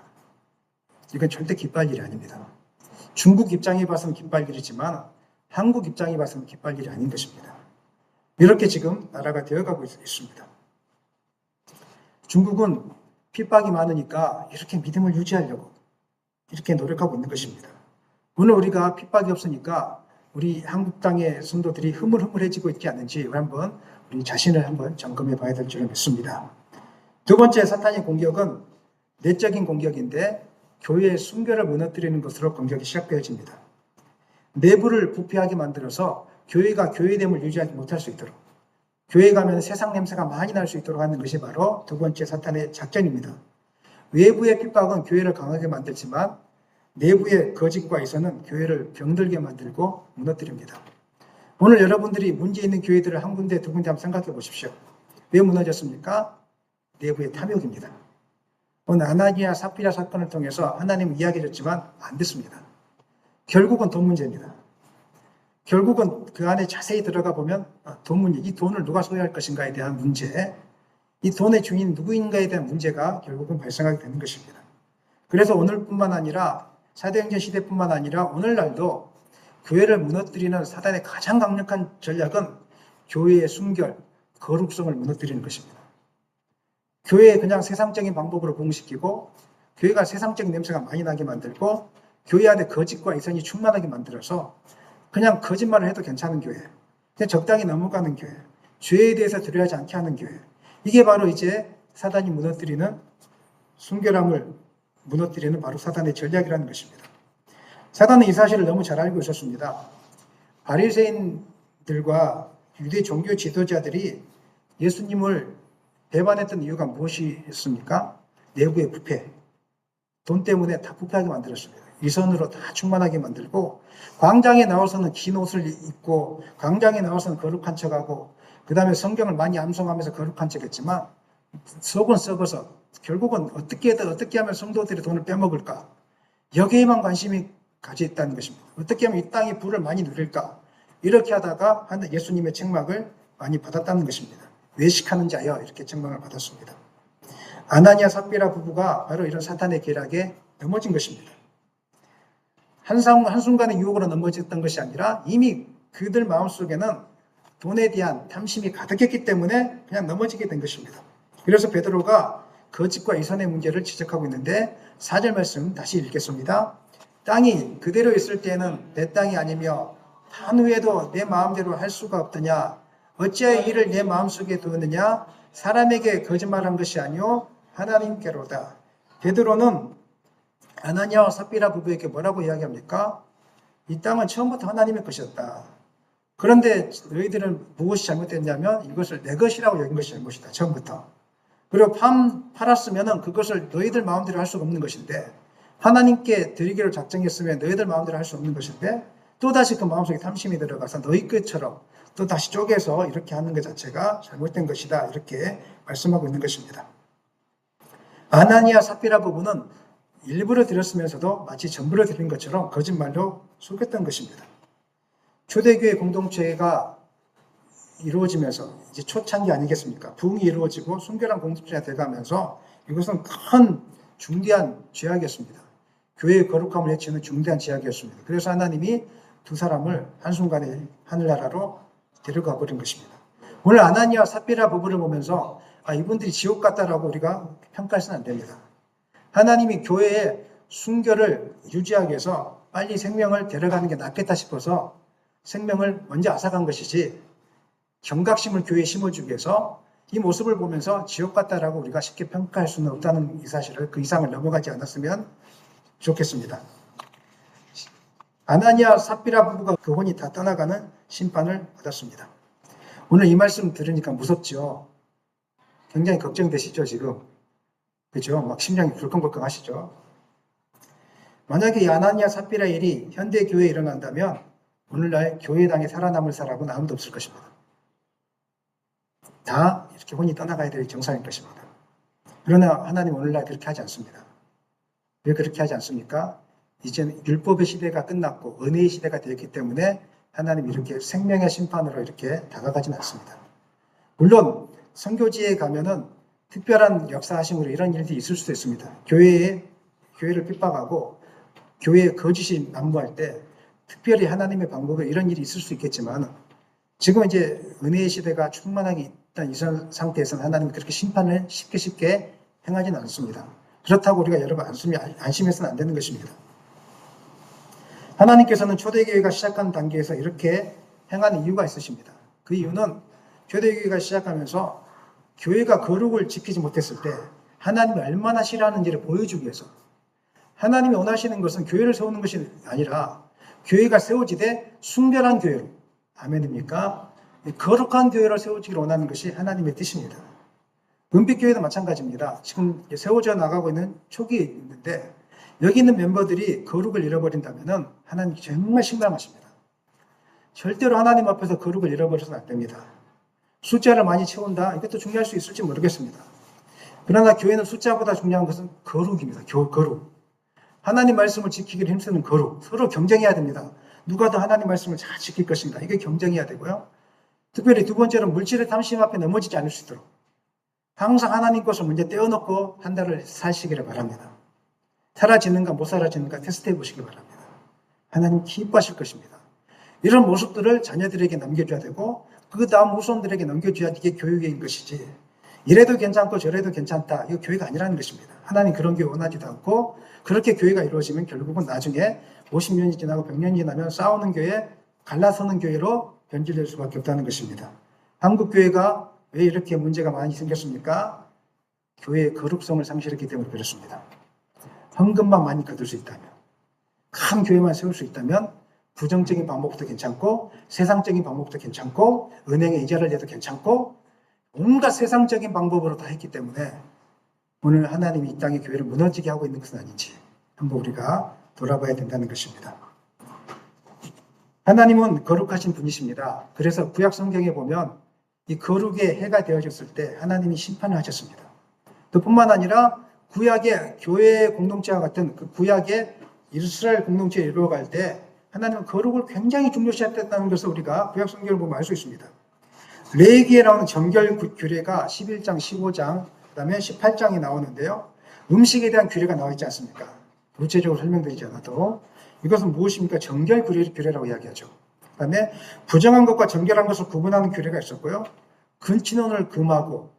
Speaker 1: 이건 절대 기뻐할 일이 아닙니다. 중국 입장에 봐서는 기뻐할 일이지만 한국 입장에 봐서는 기뻐할 일이 아닌 것입니다. 이렇게 지금 나라가 되어가고 있습니다. 중국은 핍박이 많으니까 이렇게 믿음을 유지하려고 이렇게 노력하고 있는 것입니다. 오늘 우리가 핍박이 없으니까 우리 한국 땅의 성도들이 흐물흐물해지고 있지 않는지 한번 우리 자신을 한번 점검해 봐야 될 줄 믿습니다. 두 번째 사탄의 공격은 내적인 공격인데 교회의 순결을 무너뜨리는 것으로 공격이 시작되어집니다. 내부를 부패하게 만들어서 교회가 교회됨을 유지하지 못할 수 있도록, 교회 가면 세상 냄새가 많이 날 수 있도록 하는 것이 바로 두 번째 사탄의 작전입니다. 외부의 핍박은 교회를 강하게 만들지만 내부의 거짓과 에서는 교회를 병들게 만들고 무너뜨립니다. 오늘 여러분들이 문제 있는 교회들을 한 군데 두 군데 한번 생각해 보십시오. 왜 무너졌습니까? 내부의 탐욕입니다. 오늘 아나니아 삽비라 사건을 통해서 하나님은 이야기해줬지만 안 됐습니다. 결국은 돈 문제입니다. 결국은 그 안에 자세히 들어가 보면 돈 문제, 이 돈을 누가 소유할 것인가에 대한 문제, 이 돈의 주인 누구인가에 대한 문제가 결국은 발생하게 되는 것입니다. 그래서 오늘뿐만 아니라 사도행전 시대뿐만 아니라 오늘날도 교회를 무너뜨리는 사단의 가장 강력한 전략은 교회의 순결, 거룩성을 무너뜨리는 것입니다. 교회에 그냥 세상적인 방법으로 부흥시키고 교회가 세상적인 냄새가 많이 나게 만들고 교회 안에 거짓과 이선이 충만하게 만들어서 그냥 거짓말을 해도 괜찮은 교회, 그냥 적당히 넘어가는 교회, 죄에 대해서 두려워하지 않게 하는 교회, 이게 바로 이제 사단이 무너뜨리는, 순결함을 무너뜨리는 바로 사단의 전략이라는 것입니다. 사단은 이 사실을 너무 잘 알고 있었습니다. 바리새인들과 유대 종교 지도자들이 예수님을 배반했던 이유가 무엇이었습니까? 내부의 부패, 돈 때문에 다 부패하게 만들었습니다. 위선으로 다 충만하게 만들고 광장에 나와서는 긴 옷을 입고 광장에 나와서는 거룩한 척하고 그 다음에 성경을 많이 암송하면서 거룩한 척했지만 속은 썩어서 결국은 어떻게 하면 성도들이 돈을 빼먹을까? 여기에만 관심이 가져 있다는 것입니다. 어떻게 하면 이 땅의 부를 많이 누릴까? 이렇게 하다가 예수님의 책망을 많이 받았다는 것입니다. 외식하는 자여, 이렇게 책망을 받았습니다. 아나니아 삽비라 부부가 바로 이런 사탄의 계략에 넘어진 것입니다. 한순간의 유혹으로 넘어졌던 것이 아니라 이미 그들 마음속에는 돈에 대한 탐심이 가득했기 때문에 그냥 넘어지게 된 것입니다. 그래서 베드로가 거짓과 이선의 문제를 지적하고 있는데 4절 말씀 다시 읽겠습니다. 땅이 그대로 있을 때에는 내 땅이 아니며 한 후에도 내 마음대로 할 수가 없더냐. 어찌하여 이를 내 마음속에 두었느냐. 사람에게 거짓말한 것이 아니오 하나님께로다. 베드로는 아나니아와 삽비라 부부에게 뭐라고 이야기합니까? 이 땅은 처음부터 하나님의 것이었다. 그런데 너희들은 무엇이 잘못됐냐면 이것을 내 것이라고 여긴 것이 잘못이다. 처음부터. 그리고 팔았으면 그것을 너희들 마음대로 할 수가 없는 것인데 하나님께 드리기로 작정했으면 너희들 마음대로 할 수 없는 것인데 또다시 그 마음속에 탐심이 들어가서 너희 것처럼 또 다시 쪼개서 이렇게 하는 것 자체가 잘못된 것이다. 이렇게 말씀하고 있는 것입니다. 아나니아 삽비라 부부는 일부러 드렸으면서도 마치 전부를 드린 것처럼 거짓말로 속였던 것입니다. 초대교회 공동체가 이루어지면서 이제 초창기 아니겠습니까? 부흥이 이루어지고 순결한 공동체가 돼가면서 이것은 큰 중대한 죄악이었습니다. 교회의 거룩함을 해치는 중대한 죄악이었습니다. 그래서 하나님이 두 사람을 한순간에 하늘나라로 데려가 버린 것입니다. 오늘 아나니아 삽비라 부부를 보면서 이분들이 지옥 같다라고 우리가 평가해서는 안 됩니다. 하나님이 교회의 순결을 유지하기 위해서 빨리 생명을 데려가는 게 낫겠다 싶어서 생명을 먼저 앗아간 것이지 경각심을 교회에 심어주기 위해서 이 모습을 보면서 지옥 같다라고 우리가 쉽게 평가할 수는 없다는 이 사실을 그 이상을 넘어가지 않았으면 좋겠습니다. 아나니아 삽비라 부부가 그 혼이 다 떠나가는 심판을 받았습니다. 오늘 이 말씀 들으니까 무섭죠? 굉장히 걱정되시죠, 지금? 그렇죠? 막 심장이 불컹불컹 하시죠? 만약에 이 아나니아 삽비라 일이 현대 교회에 일어난다면 오늘날 교회당에 살아남을 사람은 아무도 없을 것입니다. 다 이렇게 혼이 떠나가야 될 정상일 것입니다. 그러나 하나님 오늘날 그렇게 하지 않습니다. 왜 그렇게 하지 않습니까? 이제는 율법의 시대가 끝났고 은혜의 시대가 되었기 때문에 하나님 이렇게 생명의 심판으로 이렇게 다가가지는 않습니다. 물론 선교지에 가면은 특별한 역사하심으로 이런 일들이 있을 수도 있습니다. 교회를 핍박하고 교회에 거짓이 난무할 때 특별히 하나님의 방법으로 이런 일이 있을 수 있겠지만 지금 이제 은혜의 시대가 충만하게 있던 이 상태에서는 하나님이 그렇게 심판을 쉽게 행하지는 않습니다. 그렇다고 우리가 여러분 안심해서는 안 되는 것입니다. 하나님께서는 초대교회가 시작한 단계에서 이렇게 행하는 이유가 있으십니다. 그 이유는 초대교회가 시작하면서 교회가 거룩을 지키지 못했을 때 하나님이 얼마나 싫어하는지를 보여주기 위해서 하나님이 원하시는 것은 교회를 세우는 것이 아니라 교회가 세워지되 순결한 교회로 아멘입니까? 거룩한 교회를 세워지기를 원하는 것이 하나님의 뜻입니다. 은빛교회도 마찬가지입니다. 지금 세워져 나가고 있는 초기에 있는데 여기 있는 멤버들이 거룩을 잃어버린다면 하나님 정말 실망하십니다. 절대로 하나님 앞에서 거룩을 잃어버려서는 안 됩니다. 숫자를 많이 채운다? 이것도 중요할 수 있을지 모르겠습니다. 그러나 교회는 숫자보다 중요한 것은 거룩입니다. 거룩. 하나님 말씀을 지키기를 힘쓰는 거룩. 서로 경쟁해야 됩니다. 누가 더 하나님 말씀을 잘 지킬 것인가. 이게 경쟁해야 되고요. 특별히 두 번째로 물질의 탐심 앞에 넘어지지 않을 수 있도록 항상 하나님 것을 먼저 떼어놓고 한 달을 사시기를 바랍니다. 사라지는가 못 사라지는가 테스트해 보시기 바랍니다. 하나님 기뻐하실 것입니다. 이런 모습들을 자녀들에게 남겨줘야 되고 그 다음 후손들에게 넘겨줘야 이게 교육인 것이지 이래도 괜찮고 저래도 괜찮다. 이거 교회가 아니라는 것입니다. 하나님 그런 교회 원하지도 않고 그렇게 교회가 이루어지면 결국은 나중에 50년이 지나고 100년이 지나면 싸우는 교회, 갈라서는 교회로 변질될 수밖에 없다는 것입니다. 한국 교회가 왜 이렇게 문제가 많이 생겼습니까? 교회의 거룩성을 상실했기 때문에 그렇습니다. 헌금만 많이 거둘 수 있다면, 큰 교회만 세울 수 있다면 부정적인 방법도 괜찮고 세상적인 방법도 괜찮고 은행에 이자를 내도 괜찮고 온갖 세상적인 방법으로 다 했기 때문에 오늘 하나님이 이 땅의 교회를 무너지게 하고 있는 것은 아닌지 한번 우리가 돌아봐야 된다는 것입니다. 하나님은 거룩하신 분이십니다. 그래서 구약 성경에 보면 이 거룩의 해가 되어졌을 때 하나님이 심판을 하셨습니다. 또 뿐만 아니라 구약의 교회 공동체와 같은 그 구약의 이스라엘 공동체에 이루어갈 때 하나님은 거룩을 굉장히 중요시했다는 것을 우리가 구약 성경을 보면 알 수 있습니다. 레위기에 나오는 정결 규례가 11장, 15장, 그 다음에 18장이 나오는데요. 음식에 대한 규례가 나와 있지 않습니까? 구체적으로 설명드리지 않아도 이것은 무엇입니까? 정결 규례라고 이야기하죠. 그 다음에 부정한 것과 정결한 것을 구분하는 규례가 있었고요. 근친혼을 금하고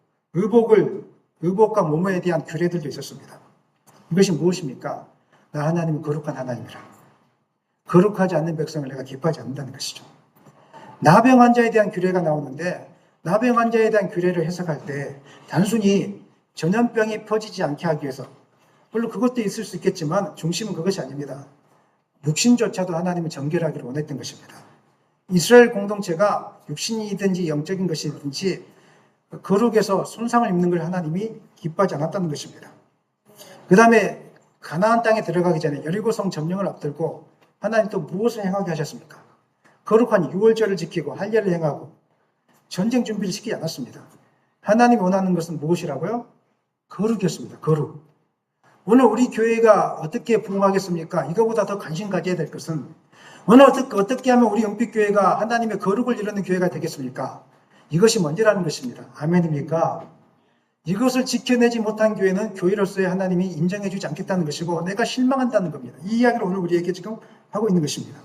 Speaker 1: 의복과 모모에 대한 규례들도 있었습니다. 이것이 무엇입니까? 나 하나님은 거룩한 하나님이라. 거룩하지 않는 백성을 내가 기뻐하지 않는다는 것이죠. 나병 환자에 대한 규례가 나오는데 나병 환자에 대한 규례를 해석할 때 단순히 전염병이 퍼지지 않게 하기 위해서 물론 그것도 있을 수 있겠지만 중심은 그것이 아닙니다. 육신조차도 하나님은 정결하기를 원했던 것입니다. 이스라엘 공동체가 육신이든지 영적인 것이든지 거룩에서 손상을 입는 걸 하나님이 기뻐하지 않았다는 것입니다. 그 다음에 가나안 땅에 들어가기 전에 여리고성 점령을 앞두고 하나님 또 무엇을 행하게 하셨습니까? 거룩한 유월절을 지키고 할례를 행하고 전쟁 준비를 시키지 않았습니다. 하나님이 원하는 것은 무엇이라고요? 거룩이었습니다. 거룩. 오늘 우리 교회가 어떻게 부흥하겠습니까? 이거보다 더 관심 가져야 될 것은 오늘 어떻게 하면 우리 영빛교회가 하나님의 거룩을 이루는 교회가 되겠습니까? 이것이 먼저라는 것입니다. 아멘입니까? 이것을 지켜내지 못한 교회는 교회로서의 하나님이 인정해 주지 않겠다는 것이고 내가 실망한다는 겁니다. 이 이야기를 오늘 우리에게 지금 하고 있는 것입니다.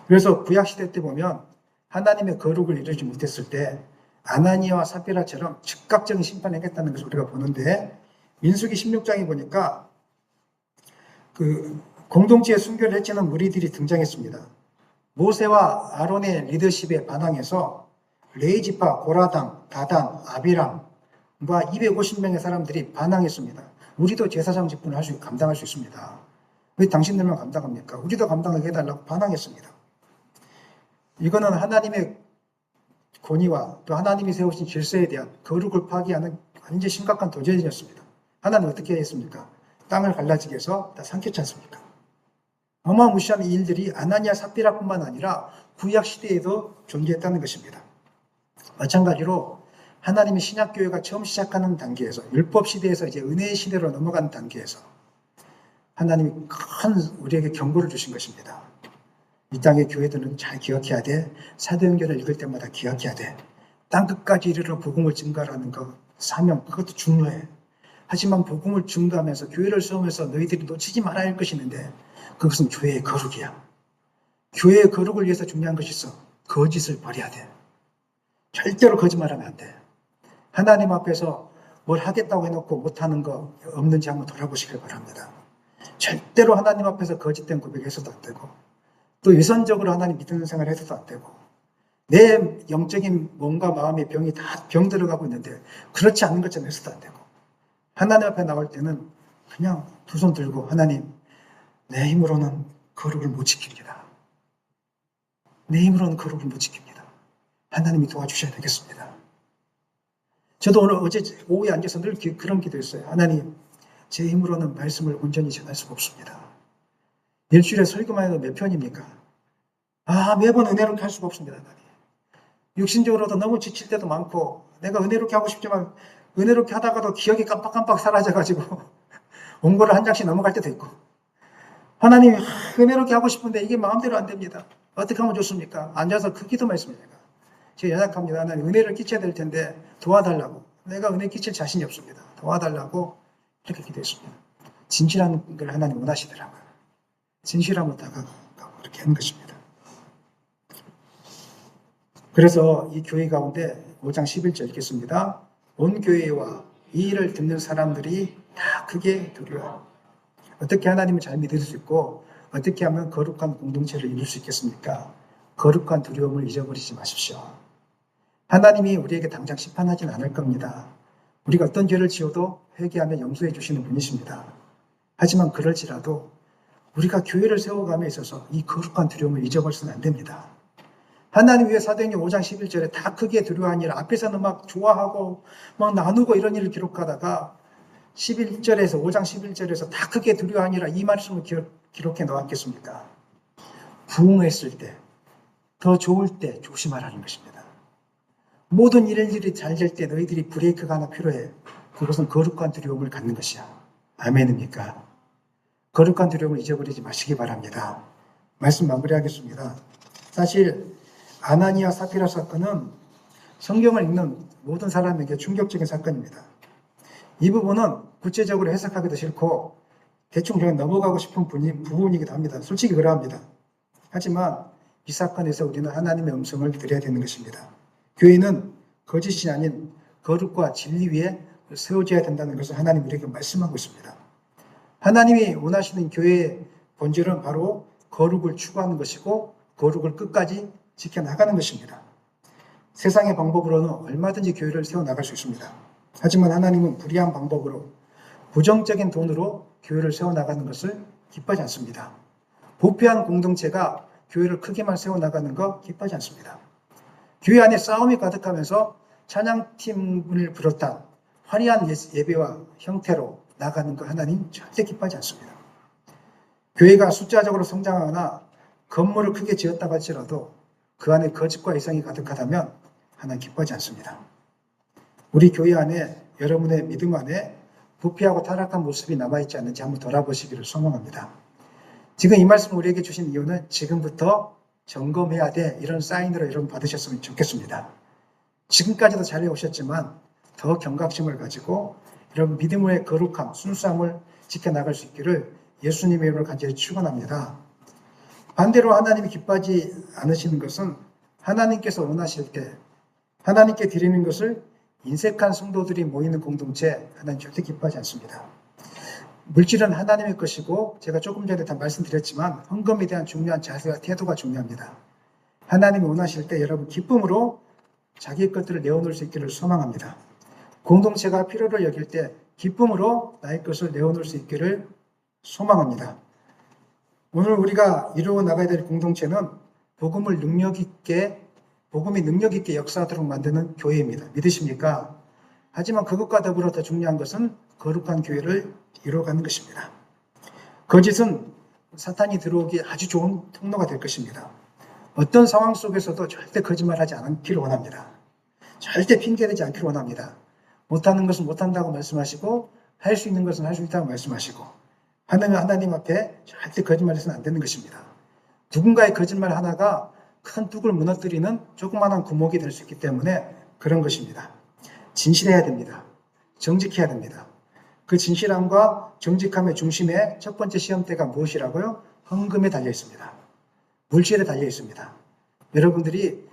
Speaker 1: 그래서 구약시대 때 보면 하나님의 거룩을 이루지 못했을 때 아나니아와 삽비라처럼 즉각적인 심판을 했다는 것을 우리가 보는데 민수기 16장에 보니까 그 공동체의 순교를 해치는 무리들이 등장했습니다. 모세와 아론의 리더십에 반항해서 레이지파, 고라당, 다단, 아비람과 250명의 사람들이 반항했습니다. 우리도 제사장 직분을 감당할 수 있습니다. 왜 당신들만 감당합니까? 우리도 감당하게 해달라고 반항했습니다. 이거는 하나님의 권위와 또 하나님이 세우신 질서에 대한 거룩을 파기하는 완전히 심각한 도전이었습니다. 하나님 어떻게 했습니까? 땅을 갈라지게 해서 다 삼켰지 않습니까? 어마무시한 이 일들이 아나니아 삽비라뿐만 아니라 구약 시대에도 존재했다는 것입니다. 마찬가지로 하나님의 신약교회가 처음 시작하는 단계에서 율법 시대에서 이제 은혜의 시대로 넘어가는 단계에서 하나님이 큰 우리에게 경고를 주신 것입니다. 이 땅의 교회들은 잘 기억해야 돼. 사도행전을 읽을 때마다 기억해야 돼. 땅끝까지 이르러 복음을 증가하는 것, 사명, 그것도 중요해. 하지만 복음을 증가하면서 교회를 세우면서 너희들이 놓치지 말아야 할 것이 있는데 그것은 교회의 거룩이야. 교회의 거룩을 위해서 중요한 것이 있어. 거짓을 버려야 돼. 절대로 거짓말하면 안 돼. 하나님 앞에서 뭘 하겠다고 해놓고 못하는 거 없는지 한번 돌아보시길 바랍니다. 절대로 하나님 앞에서 거짓된 고백해서도 안 되고 또 위선적으로 하나님 믿는 생활을 해서도 안 되고 내 영적인 몸과 마음의 병이 다 병 들어가고 있는데 그렇지 않은 것처럼 해서도 안 되고 하나님 앞에 나올 때는 그냥 두 손 들고 하나님 내 힘으로는 거룩을 못 지킵니다. 내 힘으로는 거룩을 못 지킵니다. 하나님이 도와주셔야 되겠습니다. 저도 오늘 어제 오후에 앉아서 늘 그런 기도했어요. 하나님 제 힘으로는 말씀을 온전히 전할 수가 없습니다. 일주일에 설교만 해도 몇 편입니까? 매번 은혜롭게 할 수가 없습니다. 하나님. 육신적으로도 너무 지칠 때도 많고 내가 은혜롭게 하고 싶지만 은혜롭게 하다가도 기억이 깜빡깜빡 사라져가지고 원고를 한 장씩 넘어갈 때도 있고 하나님 은혜롭게 하고 싶은데 이게 마음대로 안 됩니다. 어떻게 하면 좋습니까? 앉아서 그 기도만 했습니다. 제가 연약합니다. 하나님 은혜를 끼쳐야 될 텐데 도와달라고. 내가 은혜 끼칠 자신이 없습니다. 도와달라고 이렇게 기도했습니다. 진실한 걸 하나님 원하시더라고요. 진실함으로 다가가고 이렇게 하는 것입니다. 그래서 이 교회 가운데 5장 11절 읽겠습니다. 온 교회와 이 일을 듣는 사람들이 다 크게 두려워. 어떻게 하나님을 잘 믿을 수 있고 어떻게 하면 거룩한 공동체를 이룰 수 있겠습니까? 거룩한 두려움을 잊어버리지 마십시오. 하나님이 우리에게 당장 심판하지는 않을 겁니다. 우리가 어떤 죄를 지어도 회개하며 용서해 주시는 분이십니다. 하지만 그럴지라도 우리가 교회를 세워감에 있어서 이 거룩한 두려움을 잊어버려서는 안 됩니다. 하나님 위해 사도행전 5장 11절에 다 크게 두려워한 일, 앞에서는 막 좋아하고 막 나누고 이런 일을 기록하다가 11절에서 5장 11절에서 다 크게 두려워하니라 이 말씀을 기록해 놓았겠습니까? 부흥했을 때, 더 좋을 때 조심하라는 것입니다. 모든 일들이 잘 될 때 너희들이 브레이크가 하나 필요해. 그것은 거룩한 두려움을 갖는 것이야. 아멘입니까? 거룩한 두려움을 잊어버리지 마시기 바랍니다. 말씀 마무리하겠습니다. 사실 아나니아 삽비라 사건은 성경을 읽는 모든 사람에게 충격적인 사건입니다. 이 부분은 구체적으로 해석하기도 싫고 대충 그냥 넘어가고 싶은 부분이기도 합니다. 솔직히 그러합니다. 하지만 이 사건에서 우리는 하나님의 음성을 들어야 되는 것입니다. 교회는 거짓이 아닌 거룩과 진리 위에 세워져야 된다는 것을 하나님 우리에게 말씀하고 있습니다. 하나님이 원하시는 교회의 본질은 바로 거룩을 추구하는 것이고 거룩을 끝까지 지켜나가는 것입니다. 세상의 방법으로는 얼마든지 교회를 세워나갈 수 있습니다. 하지만 하나님은 불의한 방법으로 부정적인 돈으로 교회를 세워나가는 것을 기뻐하지 않습니다. 부패한 공동체가 교회를 크게만 세워나가는 거 기뻐하지 않습니다. 교회 안에 싸움이 가득하면서 찬양팀을 비롯한 화려한 예배와 형태로 나가는 거 하나님 절대 기뻐하지 않습니다. 교회가 숫자적으로 성장하거나 건물을 크게 지었다고 할지라도 그 안에 거짓과 이상이 가득하다면 하나님 기뻐하지 않습니다. 우리 교회 안에 여러분의 믿음 안에 부패하고 타락한 모습이 남아있지 않는지 한번 돌아보시기를 소망합니다. 지금 이 말씀을 우리에게 주신 이유는 지금부터 점검해야 돼 이런 사인으로 여러분 받으셨으면 좋겠습니다. 지금까지도 잘 해오셨지만 더 경각심을 가지고 이런 믿음의 거룩함, 순수함을 지켜나갈 수 있기를 예수님의 이름으로 간절히 축원합니다. 반대로 하나님이 기뻐하지 않으시는 것은 하나님께서 원하실 때 하나님께 드리는 것을 인색한 성도들이 모이는 공동체 하나님 절대 기뻐하지 않습니다. 물질은 하나님의 것이고 제가 조금 전에 다 말씀드렸지만 헌금에 대한 중요한 자세와 태도가 중요합니다. 하나님이 원하실 때 여러분 기쁨으로 자기의 것들을 내어놓을 수 있기를 소망합니다. 공동체가 필요를 여길 때 기쁨으로 나의 것을 내어놓을 수 있기를 소망합니다. 오늘 우리가 이루어 나가야 될 공동체는 복음이 능력 있게 역사하도록 만드는 교회입니다. 믿으십니까? 하지만 그것과 더불어 더 중요한 것은 거룩한 교회를 이루어가는 것입니다. 거짓은 사탄이 들어오기 아주 좋은 통로가 될 것입니다. 어떤 상황 속에서도 절대 거짓말하지 않기를 원합니다. 절대 핑계대지 않기를 원합니다. 못하는 것은 못한다고 말씀하시고 할 수 있는 것은 할 수 있다고 말씀하시고 하나님 앞에 절대 거짓말해서는 안 되는 것입니다. 누군가의 거짓말 하나가 큰 뚝을 무너뜨리는 조그마한 구멍이 될 수 있기 때문에 그런 것입니다. 진실해야 됩니다. 정직해야 됩니다. 그 진실함과 정직함의 중심에 첫 번째 시험대가 무엇이라고요? 헌금에 달려 있습니다. 물질에 달려 있습니다. 여러분들이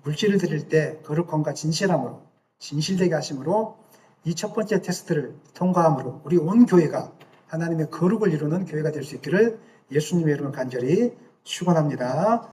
Speaker 1: 물질을 드릴 때 거룩함과 진실함으로 진실되게 하심으로 이 첫 번째 테스트를 통과함으로 우리 온 교회가 하나님의 거룩을 이루는 교회가 될 수 있기를 예수님의 이름으로 간절히 축원합니다.